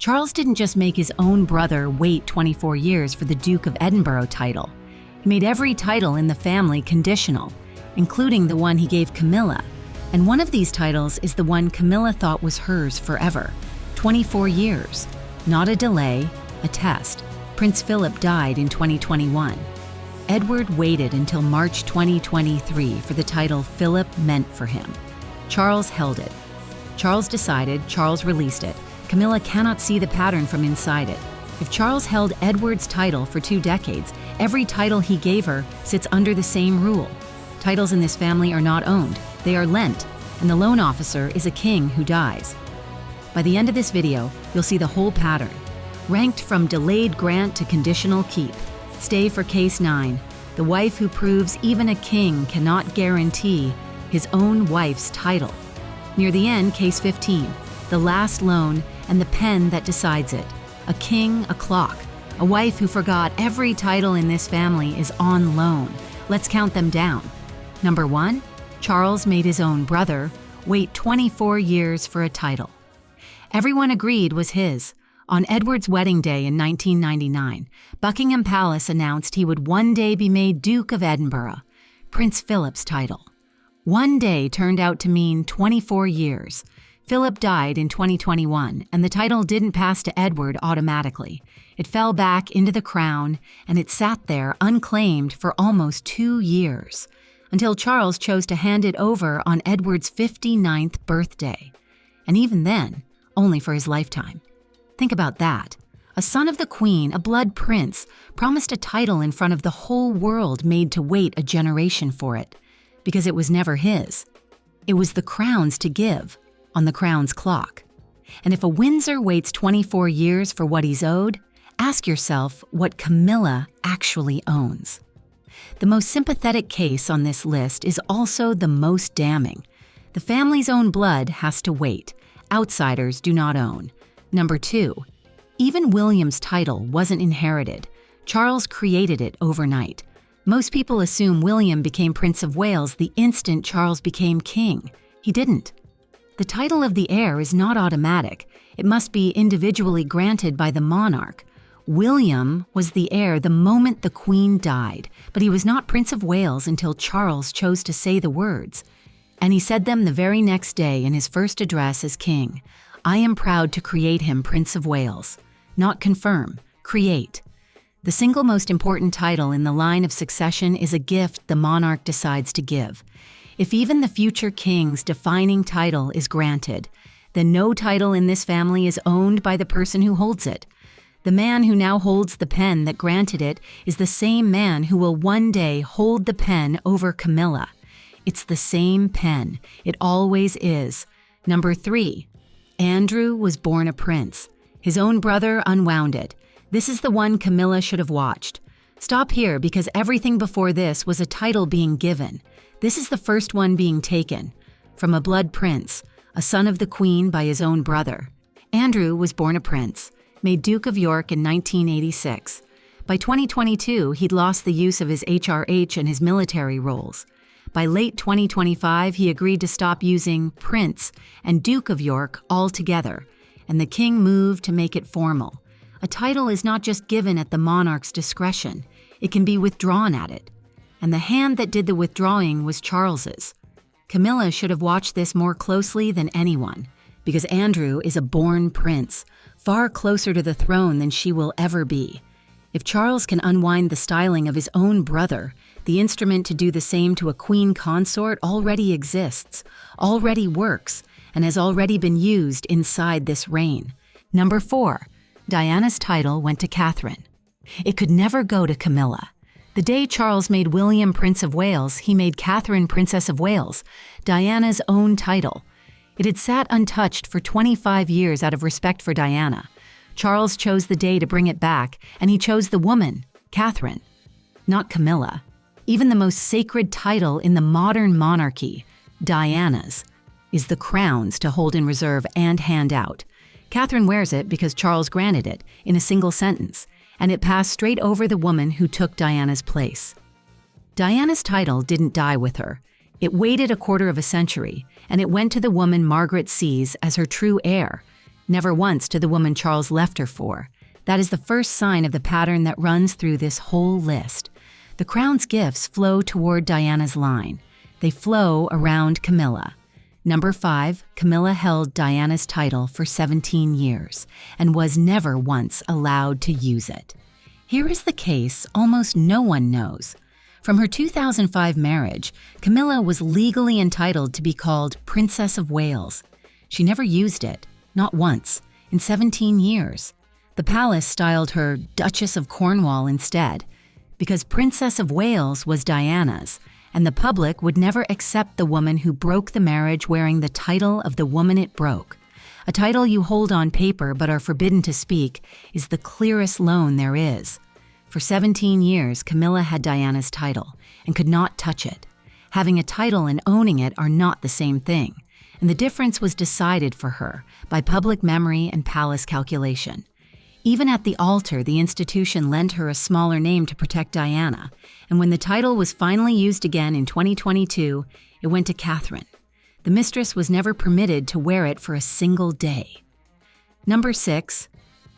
Charles didn't just make his own brother wait 24 years for the Duke of Edinburgh title. He made every title in the family conditional, including the one he gave Camilla. And one of these titles is the one Camilla thought was hers forever. 24 years. Not a delay, a test. Prince Philip died in 2021. Edward waited until March 2023 for the title Philip meant for him. Charles held it. Charles decided, Charles released it. Camilla cannot see the pattern from inside it. If Charles held Edward's title for 2 decades, every title he gave her sits under the same rule. Titles in this family are not owned. They are lent, and the loan officer is a king who dies. By the end of this video, you'll see the whole pattern. Ranked from delayed grant to conditional keep. Stay for case 9, the wife who proves even a king cannot guarantee his own wife's title. Near the end, case 15, the last loan and the pen that decides it. A king, a clock. A wife who forgot every title in this family is on loan. Let's count them down. Number 1, Charles made his own brother wait 24 years for a title. Everyone agreed was his. On Edward's wedding day in 1999, Buckingham Palace announced he would one day be made Duke of Edinburgh, Prince Philip's title. One day turned out to mean 24 years. Philip died in 2021, and the title didn't pass to Edward automatically. It fell back into the crown, and it sat there unclaimed for almost 2 years, until Charles chose to hand it over on Edward's 59th birthday. And even then, only for his lifetime. Think about that. A son of the Queen, a blood prince, promised a title in front of the whole world made to wait a generation for it, because it was never his. It was the crown's to give, on the crown's clock. And if a Windsor waits 24 years for what he's owed, ask yourself what Camilla actually owns. The most sympathetic case on this list is also the most damning. The family's own blood has to wait. Outsiders do not own. Number 2, even William's title wasn't inherited. Charles created it overnight. Most people assume William became Prince of Wales the instant Charles became king. He didn't. The title of the heir is not automatic. It must be individually granted by the monarch. William was the heir the moment the Queen died, but he was not Prince of Wales until Charles chose to say the words. And he said them the very next day in his first address as king. I am proud to create him Prince of Wales. Not confirm, create. The single most important title in the line of succession is a gift the monarch decides to give. If even the future king's defining title is granted, then no title in this family is owned by the person who holds it. The man who now holds the pen that granted it is the same man who will one day hold the pen over Camilla. It's the same pen. It always is. Number 3, Andrew was born a prince. His own brother unwound it. This is the one Camilla should have watched. Stop here because everything before this was a title being given. This is the first one being taken. From a blood prince, a son of the Queen by his own brother. Andrew was born a prince, made Duke of York in 1986. By 2022, he'd lost the use of his HRH and his military roles. By late 2025, he agreed to stop using Prince and Duke of York altogether, and the king moved to make it formal. A title is not just given at the monarch's discretion, it can be withdrawn at it. And the hand that did the withdrawing was Charles's. Camilla should have watched this more closely than anyone, because Andrew is a born prince, far closer to the throne than she will ever be. If Charles can unwind the styling of his own brother, the instrument to do the same to a queen consort already exists, already works, and has already been used inside this reign. Number 4, Diana's title went to Catherine. It could never go to Camilla. The day Charles made William Prince of Wales, he made Catherine Princess of Wales, Diana's own title. It had sat untouched for 25 years out of respect for Diana. Charles chose the day to bring it back, and he chose the woman, Catherine, not Camilla. Even the most sacred title in the modern monarchy, Diana's, is the crown's to hold in reserve and hand out. Catherine wears it because Charles granted it in a single sentence, and it passed straight over the woman who took Diana's place. Diana's title didn't die with her. It waited a quarter of a century, and it went to the woman Margaret sees as her true heir. never once to the woman Charles left her for. That is the first sign of the pattern that runs through this whole list. The crown's gifts flow toward Diana's line. They flow around Camilla. Number 5, Camilla held Diana's title for 17 years and was never once allowed to use it. Here is the case almost no one knows. From her 2005 marriage, Camilla was legally entitled to be called Princess of Wales. She never used it, not once, in 17 years. The palace styled her Duchess of Cornwall instead, because Princess of Wales was Diana's, and the public would never accept the woman who broke the marriage wearing the title of the woman it broke. A title you hold on paper but are forbidden to speak is the clearest loan there is. For 17 years, Camilla had Diana's title and could not touch it. Having a title and owning it are not the same thing, and the difference was decided for her by public memory and palace calculation. Even at the altar, the institution lent her a smaller name to protect Diana, and when the title was finally used again in 2022, it went to Catherine. The mistress was never permitted to wear it for a single day. Number 6,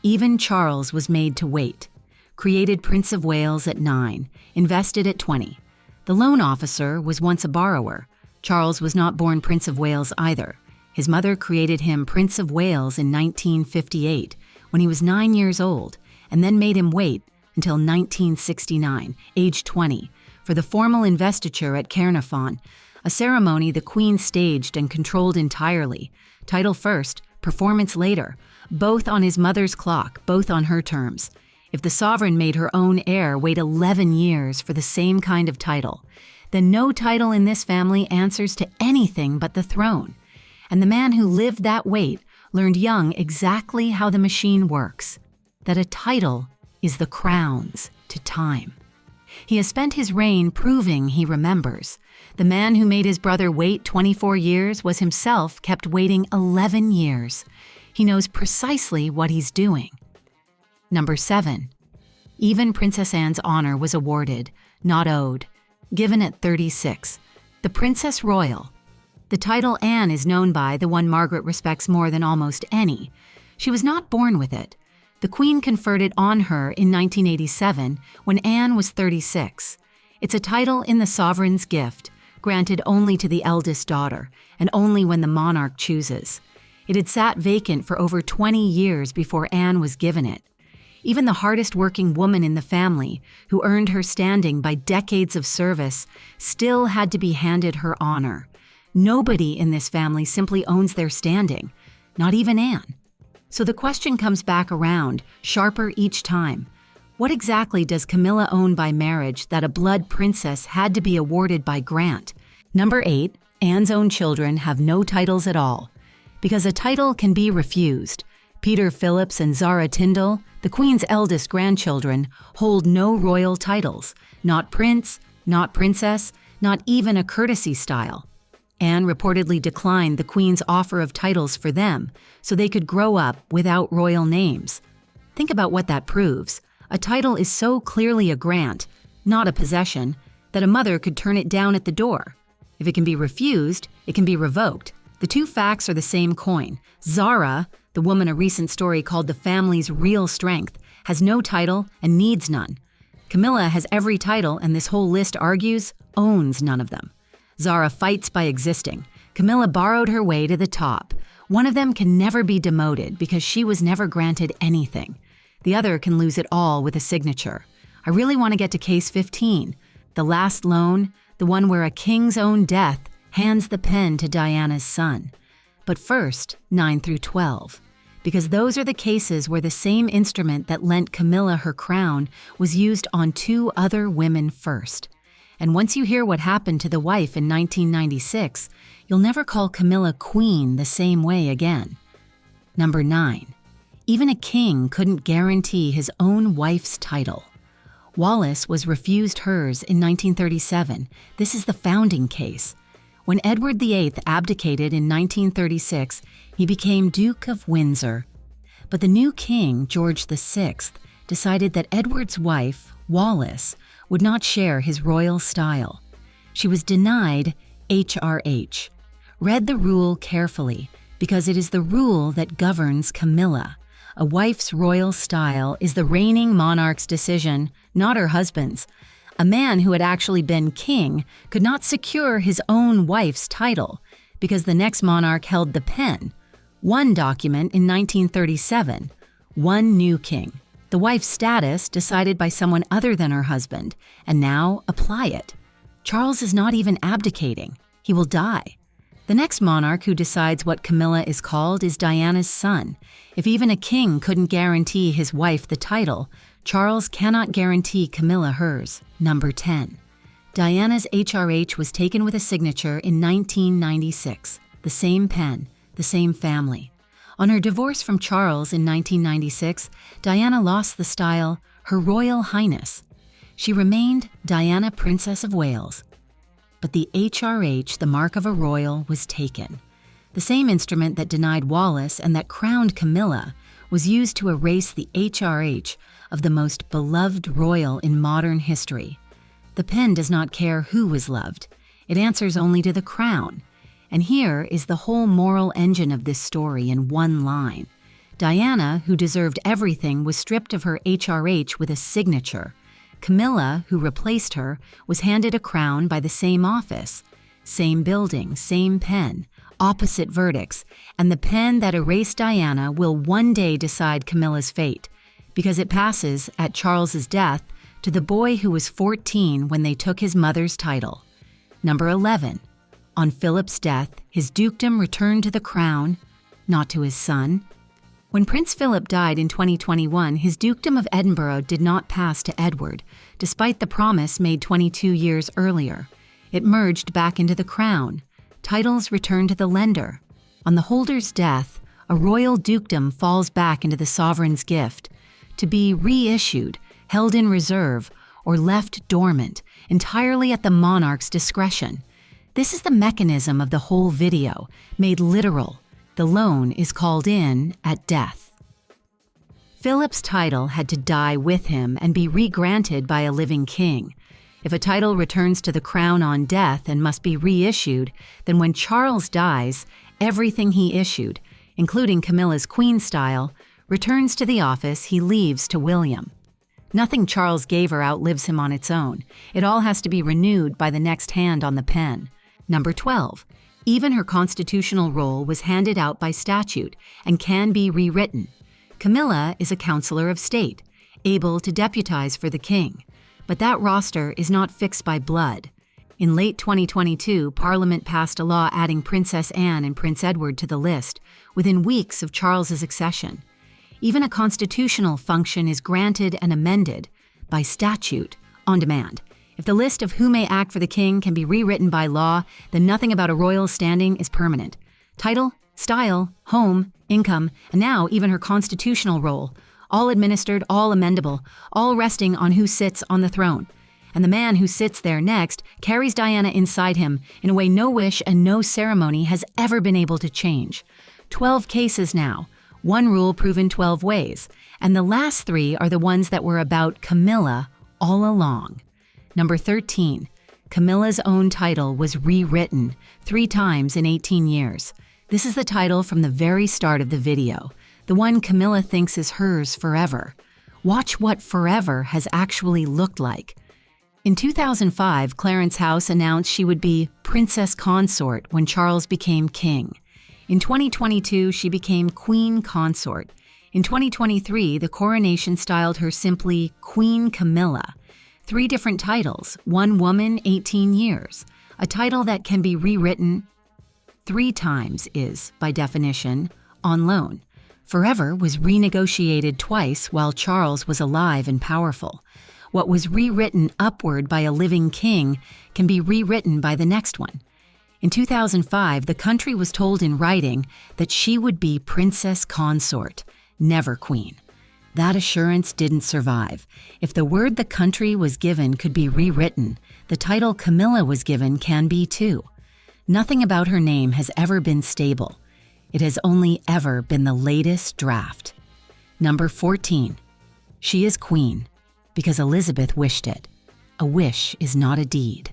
even Charles was made to wait. Created Prince of Wales at 9, invested at 20. The loan officer was once a borrower. Charles was not born Prince of Wales either. His mother created him Prince of Wales in 1958, when he was 9 years old, and then made him wait until 1969, age 20, for the formal investiture at Caernarfon, a ceremony the Queen staged and controlled entirely. Title first, performance later, both on his mother's clock, both on her terms. If the sovereign made her own heir wait 11 years for the same kind of title, then no title in this family answers to anything but the throne. And the man who lived that wait learned young exactly how the machine works, that a title is the crowns to time. He has spent his reign proving he remembers. The man who made his brother wait 24 years was himself kept waiting 11 years. He knows precisely what he's doing. Number 7, even Princess Anne's honor was awarded, not owed, given at 36. The Princess Royal. The title Anne is known by, the one Margaret respects more than almost any. She was not born with it. The Queen conferred it on her in 1987 when Anne was 36. It's a title in the sovereign's gift, granted only to the eldest daughter, and only when the monarch chooses. It had sat vacant for over 20 years before Anne was given it. Even the hardest-working woman in the family, who earned her standing by decades of service, still had to be handed her honor. Nobody in this family simply owns their standing, not even Anne. So the question comes back around, sharper each time. What exactly does Camilla own by marriage that a blood princess had to be awarded by grant? Number 8, Anne's own children have no titles at all. Because a title can be refused. Peter Phillips and Zara Tyndall, the Queen's eldest grandchildren, hold no royal titles. Not prince, not princess, not even a courtesy style. Anne reportedly declined the Queen's offer of titles for them, so they could grow up without royal names. Think about what that proves. A title is so clearly a grant, not a possession, that a mother could turn it down at the door. If it can be refused, it can be revoked. The two facts are the same coin. Zara, the woman a recent story called the family's real strength, has no title and needs none. Camilla has every title, and this whole list argues, owns none of them. Zara fights by existing. Camilla borrowed her way to the top. One of them can never be demoted because she was never granted anything. The other can lose it all with a signature. I really want to get to case 15, the last loan, the one where a king's own death hands the pen to Diana's son. But first, 9 through 12, because those are the cases where the same instrument that lent Camilla her crown was used on 2 other women first. And once you hear what happened to the wife in 1996, you'll never call Camilla queen the same way again. Number 9. Even a king couldn't guarantee his own wife's title. Wallis was refused hers in 1937. This is the founding case. When Edward VIII abdicated in 1936, he became Duke of Windsor. But the new king, George VI, decided that Edward's wife, Wallis, would not share his royal style. She was denied HRH. Read the rule carefully, because it is the rule that governs Camilla. A wife's royal style is the reigning monarch's decision, not her husband's. A man who had actually been king could not secure his own wife's title because the next monarch held the pen. One document in 1937, one new king. The wife's status decided by someone other than her husband, and now apply it. Charles is not even abdicating. He will die. The next monarch who decides what Camilla is called is Diana's son. If even a king couldn't guarantee his wife the title, Charles cannot guarantee Camilla hers. Number 10. Diana's HRH was taken with a signature in 1996. The same pen, the same family. On her divorce from Charles in 1996, Diana lost the style Her Royal Highness. She remained Diana, Princess of Wales. But the HRH, the mark of a royal, was taken. The same instrument that denied Wallace and that crowned Camilla was used to erase the HRH of the most beloved royal in modern history. The pen does not care who was loved. It answers only to the crown. And here is the whole moral engine of this story in one line. Diana, who deserved everything, was stripped of her HRH with a signature. Camilla, who replaced her, was handed a crown by the same office. Same building, same pen, opposite verdicts, and the pen that erased Diana will one day decide Camilla's fate, because it passes, at Charles's death, to the boy who was 14 when they took his mother's title. Number 11. On Philip's death, his dukedom returned to the crown, not to his son. When Prince Philip died in 2021, his Dukedom of Edinburgh did not pass to Edward, despite the promise made 22 years earlier. It merged back into the crown. Titles returned to the lender. On the holder's death, a royal dukedom falls back into the sovereign's gift, to be reissued, held in reserve, or left dormant, entirely at the monarch's discretion. This is the mechanism of the whole video, made literal. The loan is called in at death. Philip's title had to die with him and be re-granted by a living king. If a title returns to the crown on death and must be reissued, then when Charles dies, everything he issued, including Camilla's queen style, returns to the office he leaves to William. Nothing Charles gave her outlives him on its own. It all has to be renewed by the next hand on the pen. Number 12. Even her constitutional role was handed out by statute and can be rewritten. Camilla is a counselor of state, able to deputize for the king. But that roster is not fixed by blood. In late 2022, Parliament passed a law adding Princess Anne and Prince Edward to the list within weeks of Charles's accession. Even a constitutional function is granted and amended by statute on demand. If the list of who may act for the king can be rewritten by law, then nothing about a royal standing is permanent. Title, style, home, income, and now even her constitutional role, all administered, all amendable, all resting on who sits on the throne. And the man who sits there next carries Diana inside him in a way no wish and no ceremony has ever been able to change. 12 cases now, one rule proven 12 ways, and the last 3 are the ones that were about Camilla all along. Number 13. Camilla's own title was rewritten 3 times in 18 years. This is the title from the very start of the video, the one Camilla thinks is hers forever. Watch what forever has actually looked like. In 2005, Clarence House announced she would be Princess Consort when Charles became king. In 2022, she became Queen Consort. In 2023, the coronation styled her simply Queen Camilla. 3 different titles, 1 woman, 18 years. A title that can be rewritten 3 times is, by definition, on loan. Forever was renegotiated twice while Charles was alive and powerful. What was rewritten upward by a living king can be rewritten by the next one. In 2005, the country was told in writing that she would be Princess Consort, never queen. That assurance didn't survive. If the word the country was given could be rewritten, the title Camilla was given can be too. Nothing about her name has ever been stable. It has only ever been the latest draft. Number 14. She is queen because Elizabeth wished it. A wish is not a deed.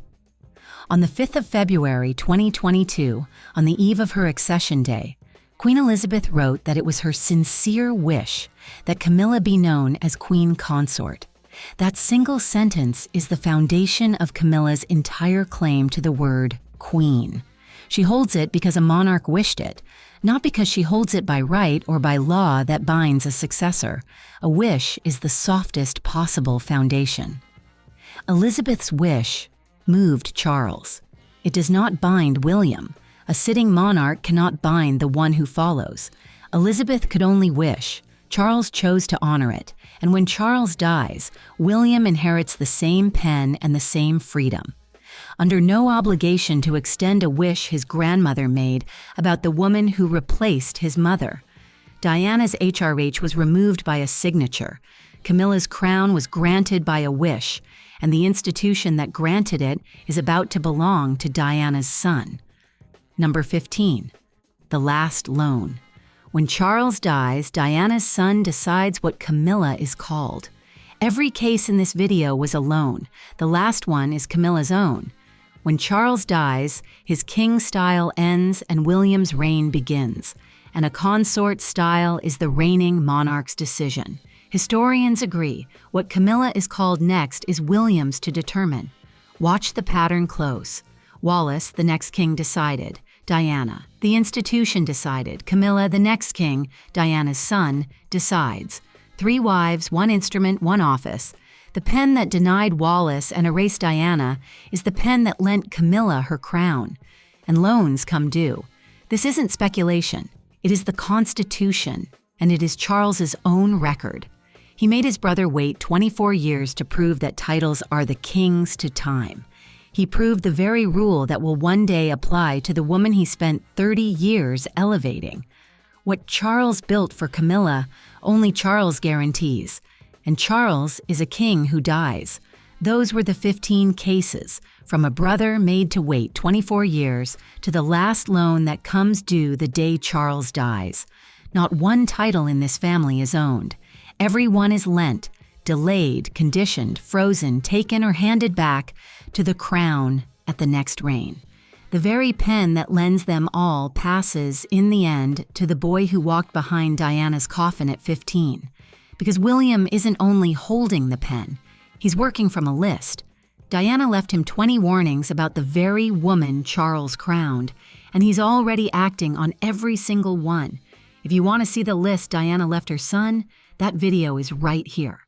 On the 5th of February 2022, on the eve of her accession day, Queen Elizabeth wrote that it was her sincere wish that Camilla be known as Queen Consort. That single sentence is the foundation of Camilla's entire claim to the word queen. She holds it because a monarch wished it, not because she holds it by right or by law that binds a successor. A wish is the softest possible foundation. Elizabeth's wish moved Charles. It does not bind William. A sitting monarch cannot bind the one who follows. Elizabeth could only wish. Charles chose to honor it, and when Charles dies, William inherits the same pen and the same freedom. Under no obligation to extend a wish his grandmother made about the woman who replaced his mother. Diana's HRH was removed by a signature. Camilla's crown was granted by a wish, and the institution that granted it is about to belong to Diana's son. Number 15. The last loan. When Charles dies, Diana's son decides what Camilla is called. Every case in this video was a loan. The last one is Camilla's own. When Charles dies, his king style ends and William's reign begins, and a consort style is the reigning monarch's decision. Historians agree what Camilla is called next is William's to determine. Watch the pattern close. Wallace, the next king, decided. Diana, the institution, decided. Camilla, the next king, Diana's son, decides. 3 wives, 1 instrument, 1 office. The pen that denied Wallace and erased Diana is the pen that lent Camilla her crown. And loans come due. This isn't speculation. It is the Constitution, and it is Charles's own record. He made his brother wait 24 years to prove that titles are the king's to time. He proved the very rule that will one day apply to the woman he spent 30 years elevating. What Charles built for Camilla, only Charles guarantees. And Charles is a king who dies. Those were the 15 cases, from a brother made to wait 24 years to the last loan that comes due the day Charles dies. Not one title in this family is owned. Every one is lent, delayed, conditioned, frozen, taken, or handed back to the crown at the next reign. The very pen that lends them all passes, in the end, to the boy who walked behind Diana's coffin at 15. Because William isn't only holding the pen, he's working from a list. Diana left him 20 warnings about the very woman Charles crowned, and he's already acting on every single one. If you want to see the list Diana left her son, that video is right here.